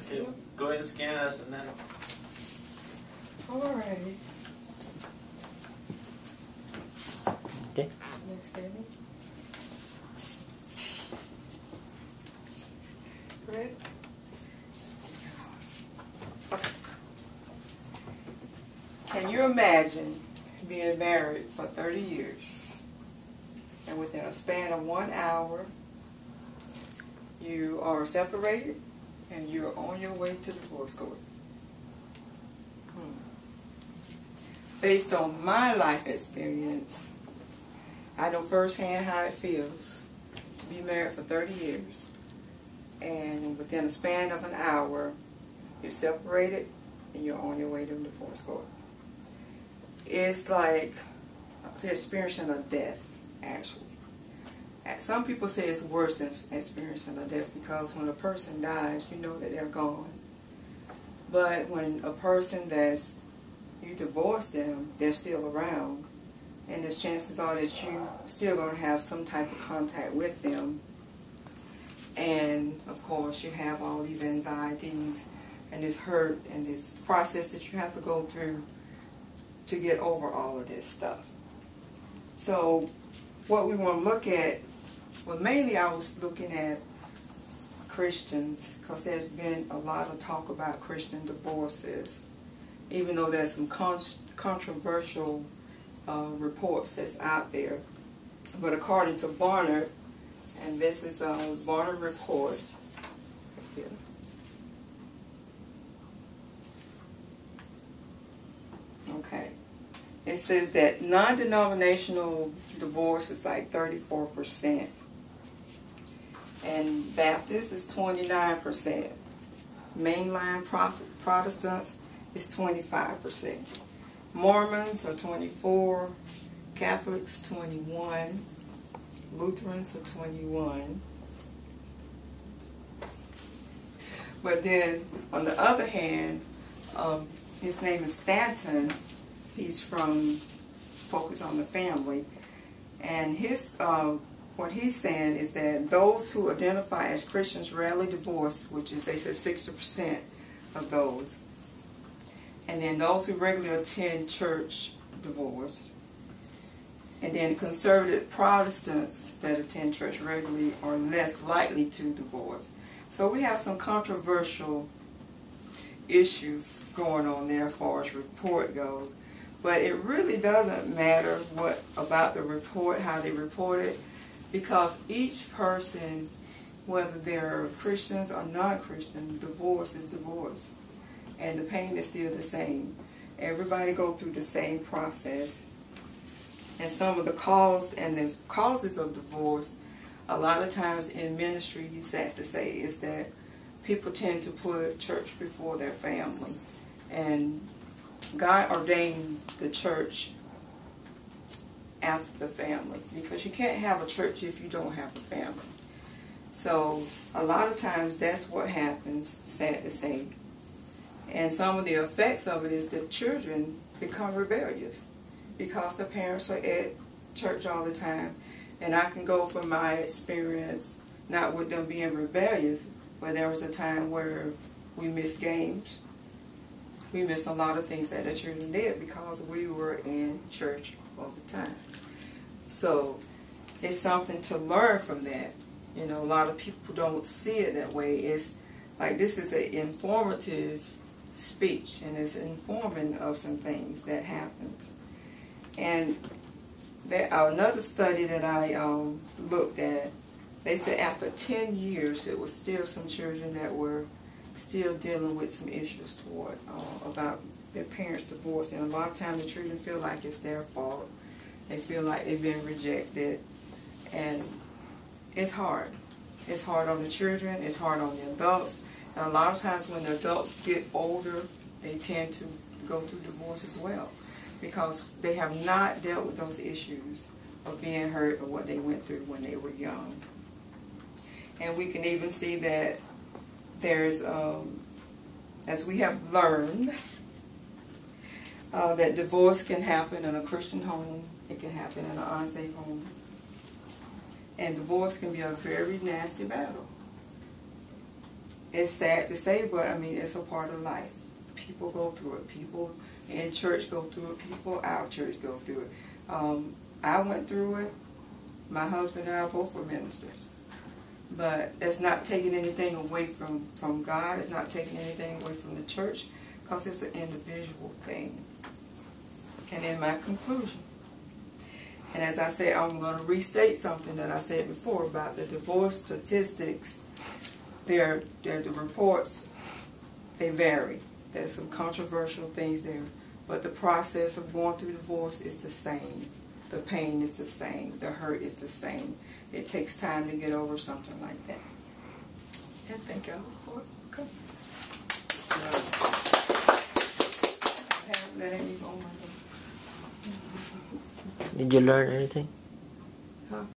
Okay, go ahead and scan us and then. Alrighty. Okay. Next, David. Ready? Can you imagine being married for 30 years and within a span of 1 hour you are separated and you're on your way to divorce court? Based on my life experience, I know firsthand how it feels to be married for 30 years and within a span of an hour you're separated and you're on your way to divorce court. It's like the experiencing a death, actually. Some people say it's worse than experiencing a death because when a person dies, you know that they're gone. But when a person you divorce them, they're still around, and the chances are that you still going to have some type of contact with them. And of course, you have all these anxieties and this hurt and this process that you have to go through to get over all of this stuff. So what we want to look at, well, mainly I was looking at Christians, because there's been a lot of talk about Christian divorces, even though there's some controversial reports that's out there. But according to Barnard, and this is a Barnard report here. Okay. It says that non-denominational divorce is like 34%. And Baptist is 29%. Mainline Protestants is 25%. Mormons are 24%. Catholics 21%. Lutherans are 21%. But then, on the other hand, his name is Stanton. He's from Focus on the Family. And what he's saying is that those who identify as Christians rarely divorce, which is, they said, 60% of those. And then those who regularly attend church divorce. And then conservative Protestants that attend church regularly are less likely to divorce. So we have some controversial issues going on there as far as report goes. But it really doesn't matter what about the report, how they report it, because each person, whether they're Christians or non-Christian, divorce is divorce. And the pain is still the same. Everybody go through the same process. And some of the causes of divorce, a lot of times in ministry, it's sad to say, is that people tend to put church before their family. And God ordained the church after the family, because you can't have a church if you don't have a family. So a lot of times that's what happens, sad to say. And some of the effects of it is that children become rebellious because the parents are at church all the time. And I can go from my experience, not with them being rebellious, but there was a time where we missed games. We missed a lot of things that the children did because we were in church all the time. So it's something to learn from that. You know, a lot of people don't see it that way. It's like this is an informative speech, and it's informing of some things that happened. And there, another study that I looked at, they said after 10 years, it was still some children that were still dealing with some issues toward about their parents' divorce. And a lot of times the children feel like it's their fault. They feel like they've been rejected. And it's hard. It's hard on the children. It's hard on the adults. And a lot of times when the adults get older, they tend to go through divorce as well, because they have not dealt with those issues of being hurt or what they went through when they were young. And we can even see that there's, as we have learned, that divorce can happen in a Christian home. It can happen in an unsafe home. And divorce can be a very nasty battle. It's sad to say, but I mean, it's a part of life. People go through it. People in church go through it. People out of church go through it. I went through it. My husband and I both were ministers. But it's not taking anything away from God. It's not taking anything away from the church, because it's an individual thing. And in my conclusion, and as I say, I'm going to restate something that I said before about the divorce statistics. The reports, they vary. There's some controversial things there. But the process of going through divorce is the same. The pain is the same. The hurt is the same. It takes time to get over something like that. And thank y'all for coming. Did you learn anything? Huh?